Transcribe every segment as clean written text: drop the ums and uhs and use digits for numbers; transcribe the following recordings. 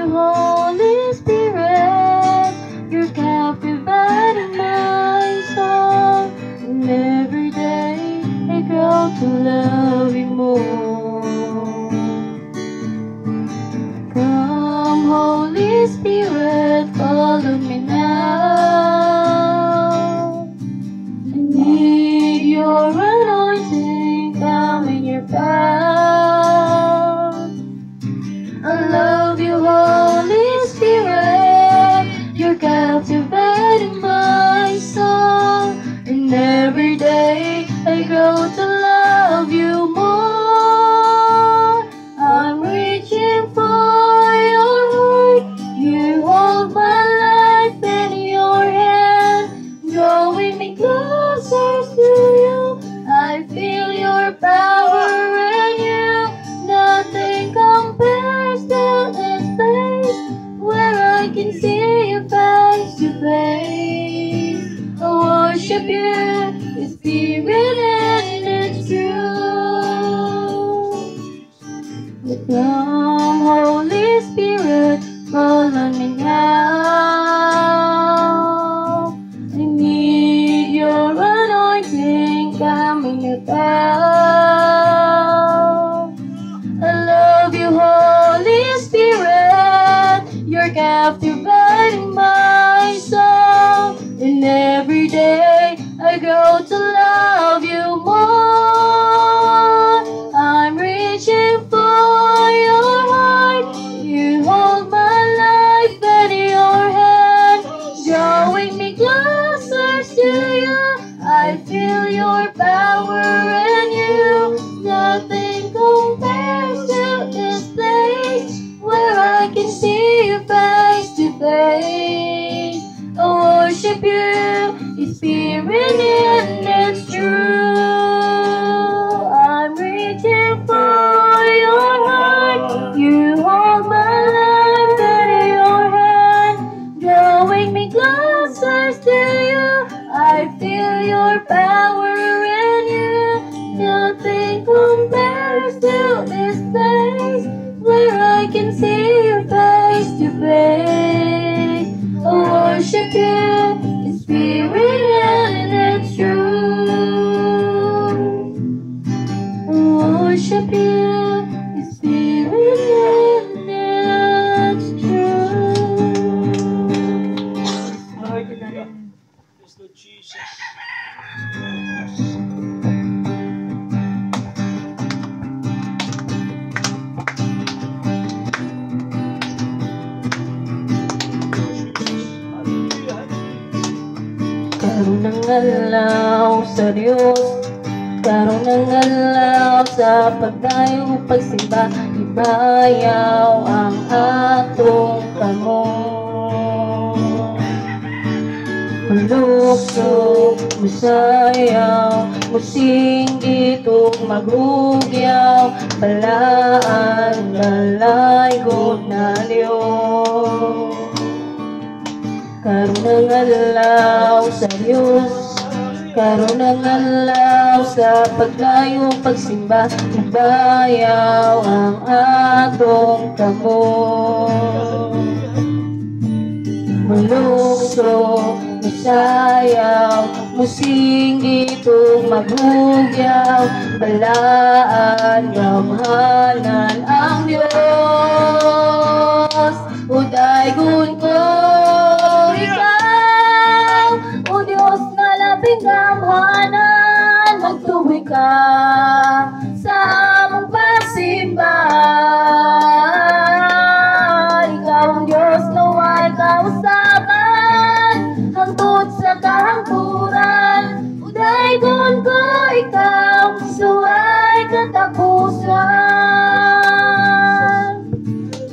you, Holy Spirit. You're captivating my soul, and every day I grow to love you more. Come, Holy Spirit, follow me now. I need your anointing, come in your power. I love you, Holy Spirit. You're captivating my soul, and every day I grow to love you more. I'm reaching for your heart. You hold my life in your hand, drawing me closer to you. I feel your power in you. Nothing compares to this place where I can see you face to face. I worship you, the Spirit and it's true. Come, Holy Spirit, follow me now. I need your anointing, come in your power. I love you, Holy Spirit. You're captivating my soul, and every day I grow to love you more. I'm reaching for your heart. You hold my life in your hand, drawing me closer to you. I feel your power in you. Nothing compares to this place where I can see you face to face. I worship you, the Spirit and it's true. I'm reaching for your heart. You hold my life in your hand, drawing me closer to you. I feel your power in you. Nothing compares to this place where I can see you face to face. I worship you, the Spirit and it's true. I worship you, the Spirit and it's true. Lord, Yes, Lord Jesus. karoon ng alaw sa Diyos, karoon ng alaw sa pagdayo, pagsimba, ibayaw ang atong kamong. Malukso, musayaw, musinggit o magugyaw, balaan, balaygo na Diyos. Karoon ng alaw sa Diyos, karoon ng alaw sa paglayo, pagsimba, ibayaw ang atong kamong. Malukso, musayaw, musinggit o magugyaw, balaan, gamhanan ang Diyos. Udaygon ko ikaw, o Diyos na labing gamhanan, magtuwi ka sa among pasimba. Ikaw ang Diyos na way kausaban, hangtod sa kahangturan. Udaygon ko ikaw, suway katapusan.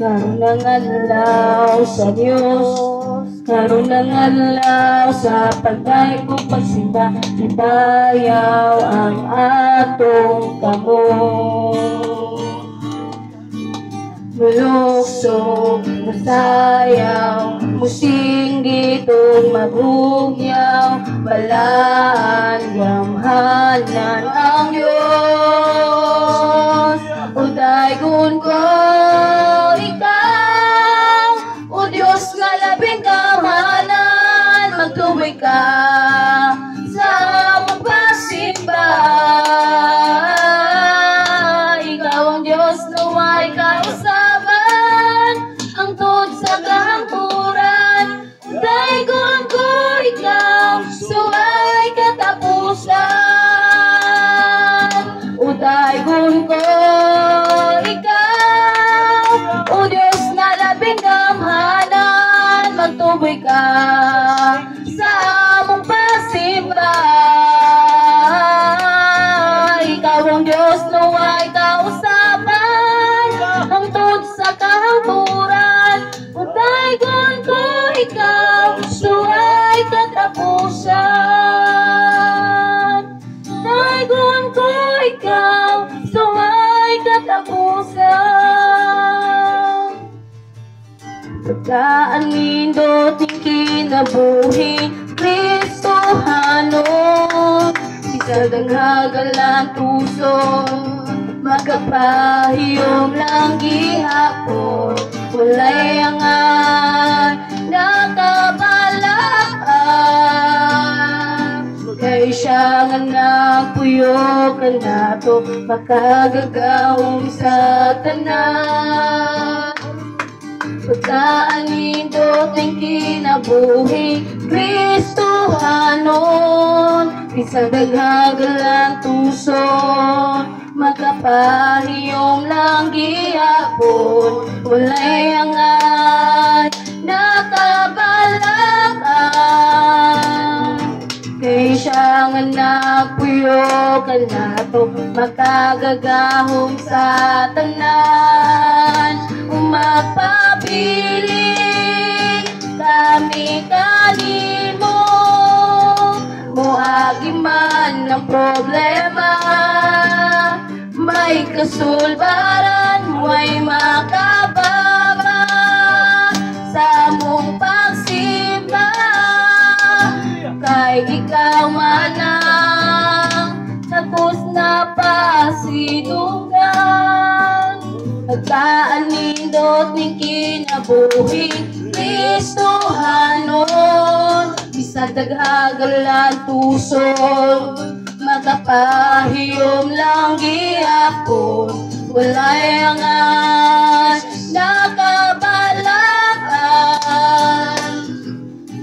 Karoon ng alaw sa Diyos, karoon ng alaw sa pagdayo, pagsimba, ibayaw ang atong kamong. Malukso, masayaw, musinggit o magugyaw, balaan, gamhanan ang Diyos. Udaygon ko ikaw, kinamhanan, magtuboy ka sa among pasimba. Ikaw ang Diyos, naway kausapan, hangtod sa kahangturan. Utaygon ko ikaw, suway katapusan. Utaygon ko ikaw, suway katapusan. Pagkaan nindot ang kinabuhi Kristohano, bisag ang hagalang tuso, magkapahiyom lang gihapon. Walay angan nakabalak, kay siya nga nagpuyo ka nato, makagagawong sa tanan. Pagkaan nindot ang kinabuhi Kristohanon, bisag daghagalang tuson, magkapahiyom lang gihapon. Walay angan nakabalakan, kay siya nga nagpuyo ka nato, makagagahom sa tanan. Magpabilin kami kanimo, muagi man ng problema, may kasulbaran, may makababa sa mong pagsimba. Kay ikaw manang tapos na pasidungan. Pagkaan nindot ng kinabuhi Kristohanon, bisag daghagalan tuson, magkapahiyom lang gihapon. Walay angan nakabalakan,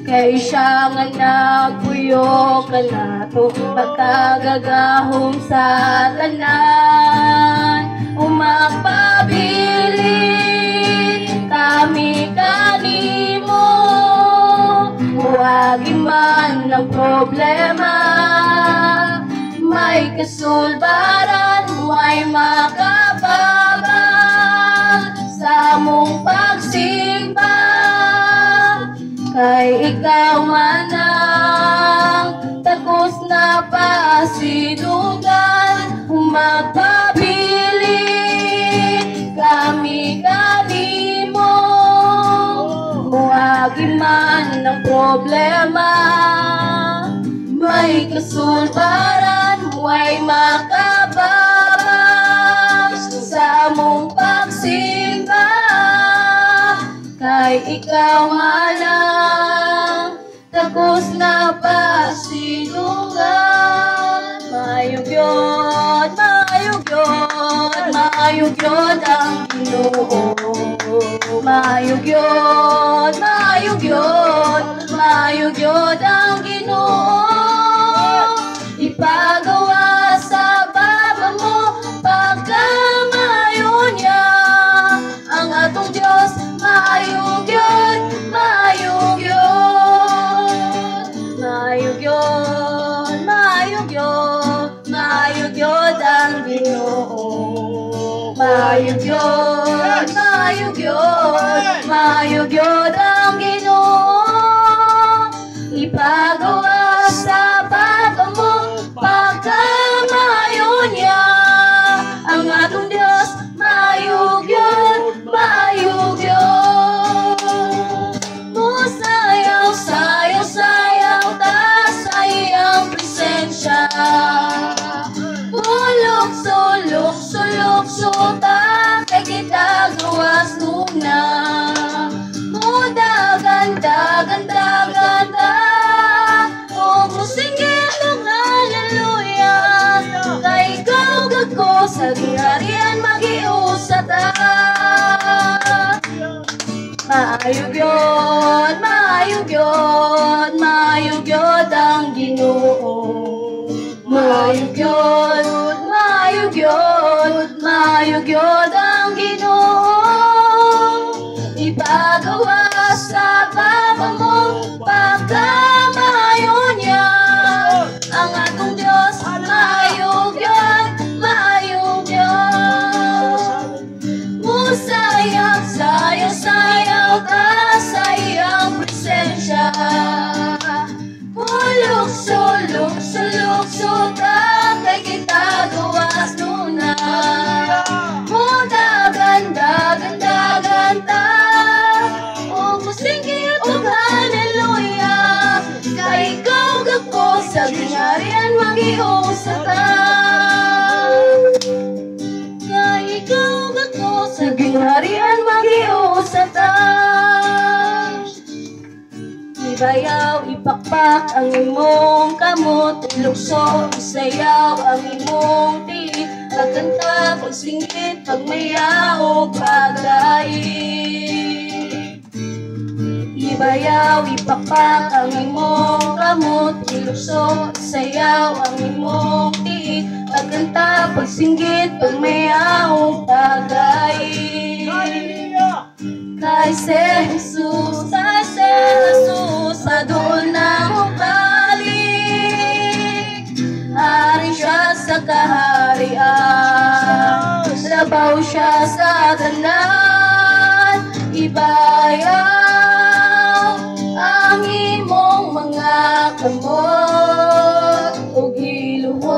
kay siya nga nagpuyo ka nato, magkagagahom sa tanan. Magpabilin kami kanimo, huwagi man ng problema, may kasulbaran, may makababag sa mong pagsimba. Kay ikaw manang takos na pasidungan, magpabilin kami kanimo, huwagi man ng problema, may kasulbaran, may makababag sa mong pagsimba. Kay ikaw manang takos na pasidungan. Mayugyod, mayugyod, mayugyod ang Ginoo. Mayugyod, mayugyod, mayugyod ang Ginoo. Ipagawa sa baba mo pagkamayon niya ang atong Diyos. Mayugyod, mayugyod, mayugyod, mayugyod, mayugyod ang Ginoo. Mayugyod, mayugyod, mayugyod ang Ginoo. Ipagawa sa baba mo pagkamayon niya ang atong Diyos. Mayugyod, mayugyod. Musayaw, sayaw, sayaw ta sa iyang presensya. Bulok, sulok, sulok, suta kay kita gawas muna. Muda, ganda, ganda, ganda, o musingin ng hallelujah. Kay ikaw gagko sa ginarian mag-iusata. Mayugyod, mayugyod, mayugyod ang Ginoo. Mayugyod, mayugyod, mayugyod ang Ginoo. ka sa iyang presensya. Hulog-sulog ka kay kita gawas nuna. Ganda o musingit o hallelujah. Kay ikaw gako sa gingharian mag-iusata. Kay ikaw gako sa gingharian mag-iusata. Ibayaw, ipakpak ang imong kamot, ilukso, isayaw ang imong tiit, pagkanta, pagsingit, pagmayaw, pagdaig. Ibayaw, ipakpak ang imong kamot, ilukso, isayaw ang imong tiit, pagkanta, pagsinggit, pagmayaw, pagdaig. Kay Jesus, adoon na balik. Hari siya sa kaharian, labaw siya sa tanan. Ibayaw ang imong mga kamot ug hiluhod,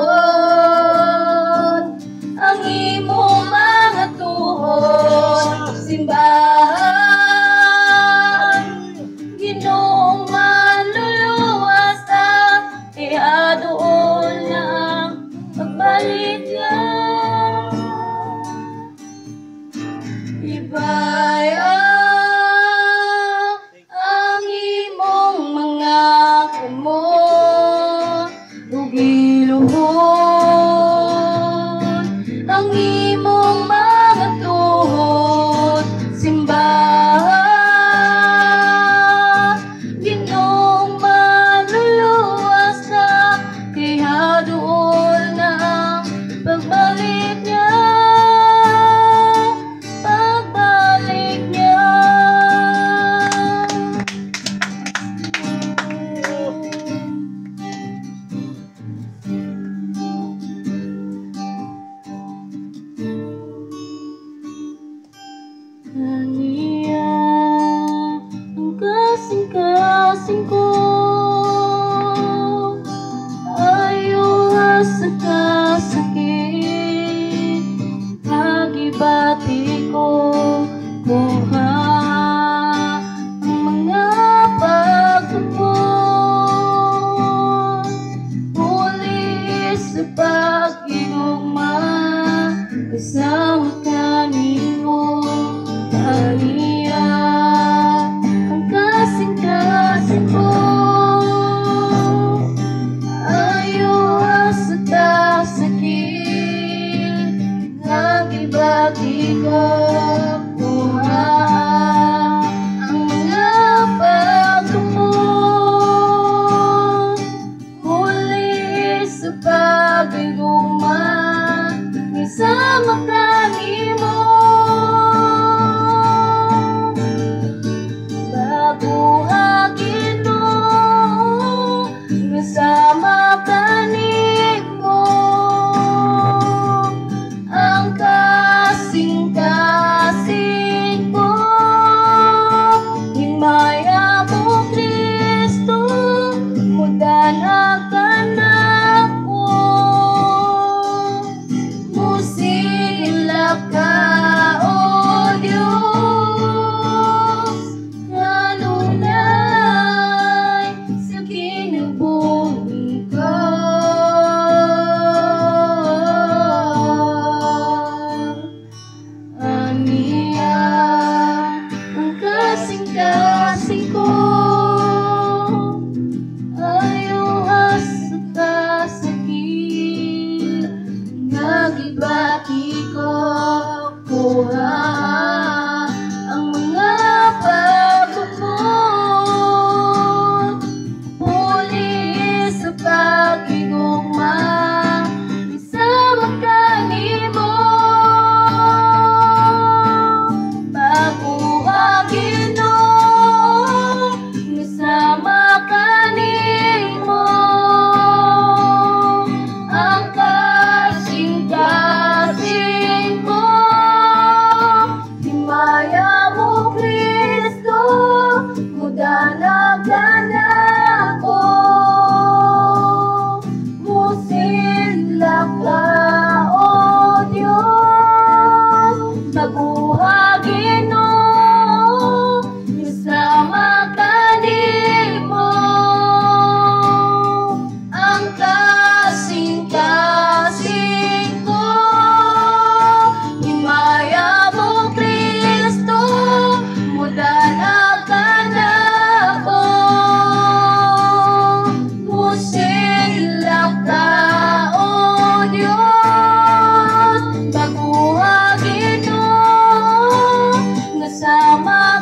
ang imong mga tuhod, simbahan. Ginoong manluluwas at iadoon na pagbalik niya.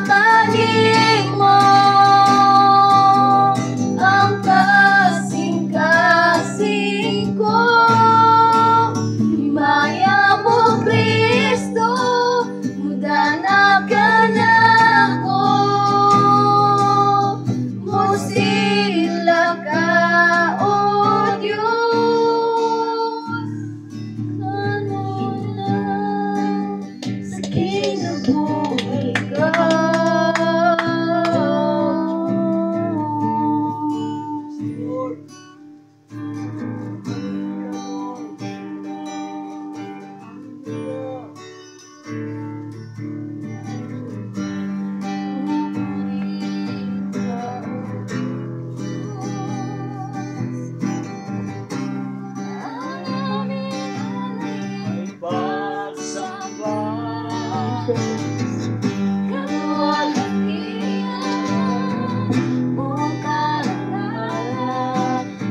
kakaling mo ang kasing-kasing ko. Himaya mo, Kristo, mudana ka na ko. Musila ka, O Diyos, kanula sa kinabuhi ka.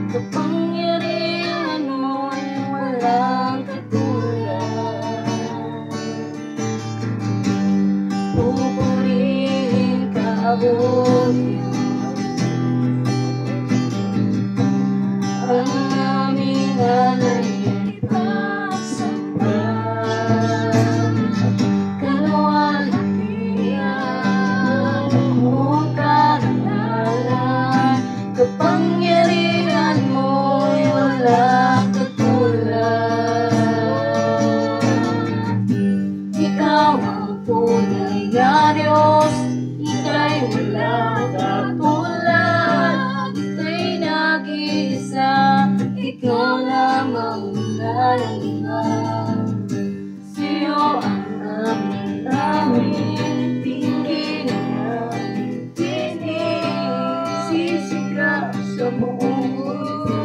Kapangyarihan mo'y walang katulad. Pupurihin ka, O Diyos, ang aming alay ay pagsambah. Kaluwalhatian mong karangalan, kapangyarihan mo'y walang katulad. Ikaw ang tunay na Diyos, ika'y walang katulad. Ika'y nag-iisa, ikaw lamang wala ng iba. Sa'yo ang aming awit, tingin ang aming tinig, sisigaw sa buong mundo.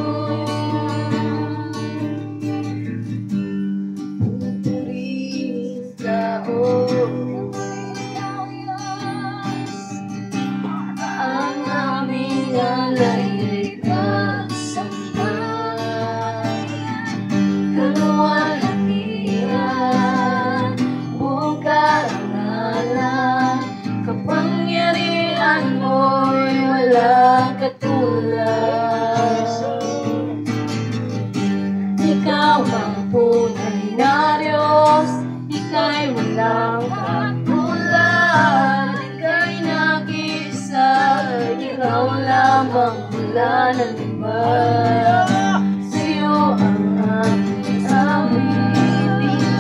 Pupurihin ka, O Diyos, ang aming alay ay pagsambah. Kaluwalhatian mong karangalan, kapangyarihan mo'y walang katulad. Ikaw ang tunay na Diyos, ika'y walang katulad. Ika'y nag-iisa, ikaw lamang wala ng iba. Sa'yo ang aming awit,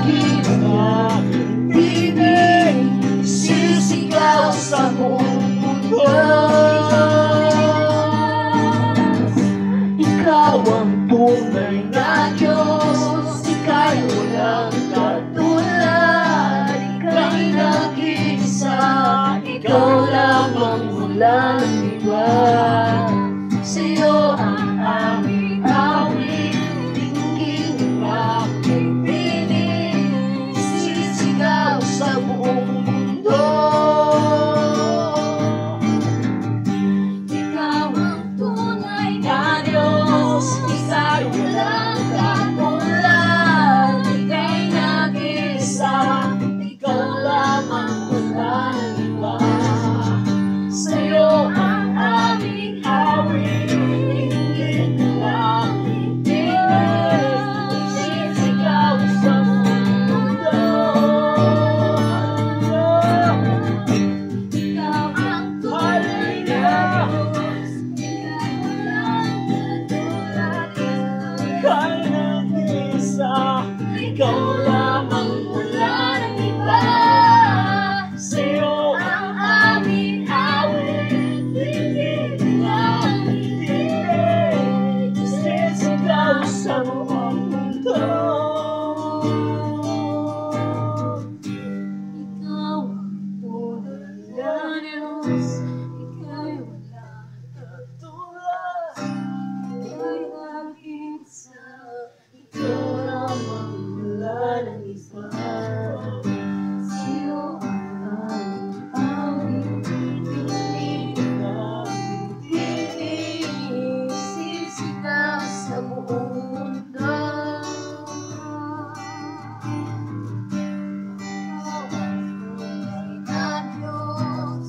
tingin ang tinig, sisigaw sa buong mundo. Ikaw ang tunay na Diyos, ika'y walang katulad. Ika'y nag-iisa, ikaw lamang wala ng iba. Sa'yo ang aming awit, tingin ang aming tinig, sisigaw sa buong mundo. Ikaw ang tunay na Diyos, ika'y walang katulad. Ika'y nag-iisa, ikaw lamang wala ng iba. Sa'yo ang aming awit, tingin ang aming tinig, sisigaw sa buong mundo. Ikaw ang tunay na Diyos, ika'y walang katulad. Ika'y nag-iisa, ikaw lamang wala ng iba. Sa'yo ang aming awit, tingin ang aming tinig, sisigaw sa buong mundo. Ikaw ang tunay na Diyos, ika'y walang katulad. Ika'y nag-iisa, ikaw lamang wala ng iba. Sa'yo ang aming awit, tingin ang aming tinig, sisigaw sa buong mundo. Ikaw ang tunay na Diyos,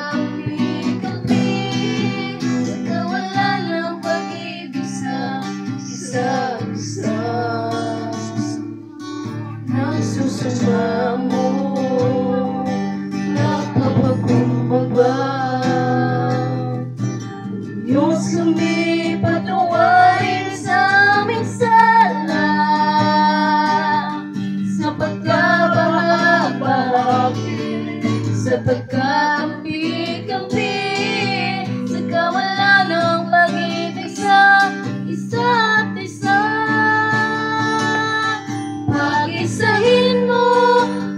kampi-kampi sa kawalan ng pag-ibig sa isa't isa. Nagsusama mo, nakapagkumbaba. Diyos kami patawarin sa aming sala, sa pagkabahag-bahagi, sa pagkakampi-kampi, sa kawalan ng pag-ibig sa isa't isa. Pag-isahin mo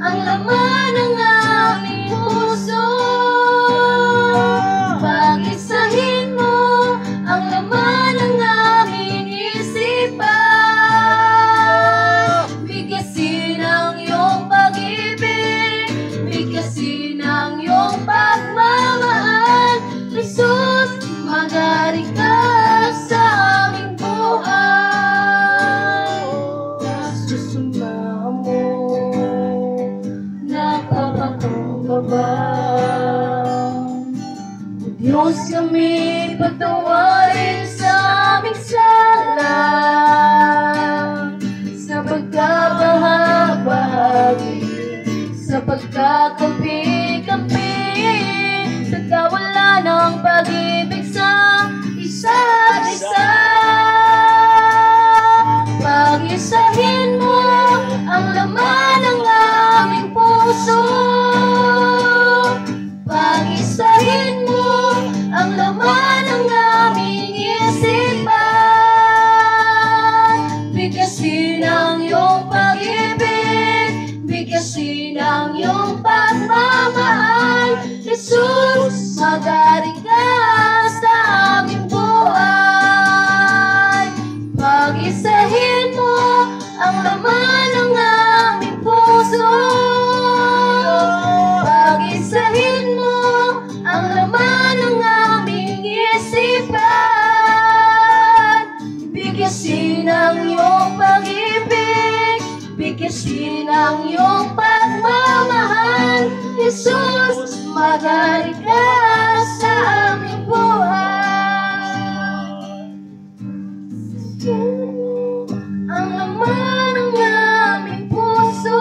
ang laman ng aming puso, pag-isahin mo ang laman ng aming isipan. Bigkasin ang iyong pag-ibig, bigkasin ang iyong pagmamahal. Jesus, magaling ka sa aming buhay. Nagsusuma mo, nakapagkumbaba. Diyos kami patawarin sa aming sala, sa pagkabahag-bahagi, sa pagkakampi-kampi, sa kawalan ng pag-ibig sa isa't isa. Pag-isahin mo ang laman ng aming puso, pag-isahin mo ang laman ng aming isipan. Bigkasin ang iyong pag-ibig, bigkasin ang iyong pagmamahal. Jesus, magaling ka sa aming buhay. Pag-isahin mo ang laman ng aming puso, pag-isahin mo ang laman ng aming isipan. Bigkasin ang iyong pag-ibig, bigkasin ang iyong pagmamahal. Jesus, magaling ka sa aming buhay. Ang laman ng aming puso,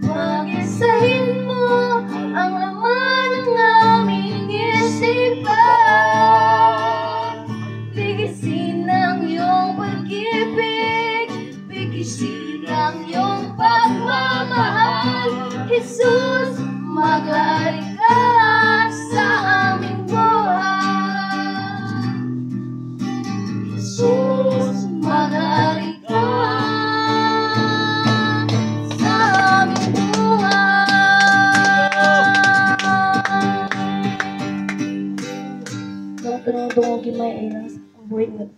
pag-isahin mo ang laman ng aming isipan. Bigkasin ang iyong pag-ibig, bigkasin ang iyong pagmamahal. Jesus, magaling ka sa aming buhay. Jesus, magaling ka sa aming buhay. Nung tunong-tunong gimay ay ang buhay nga.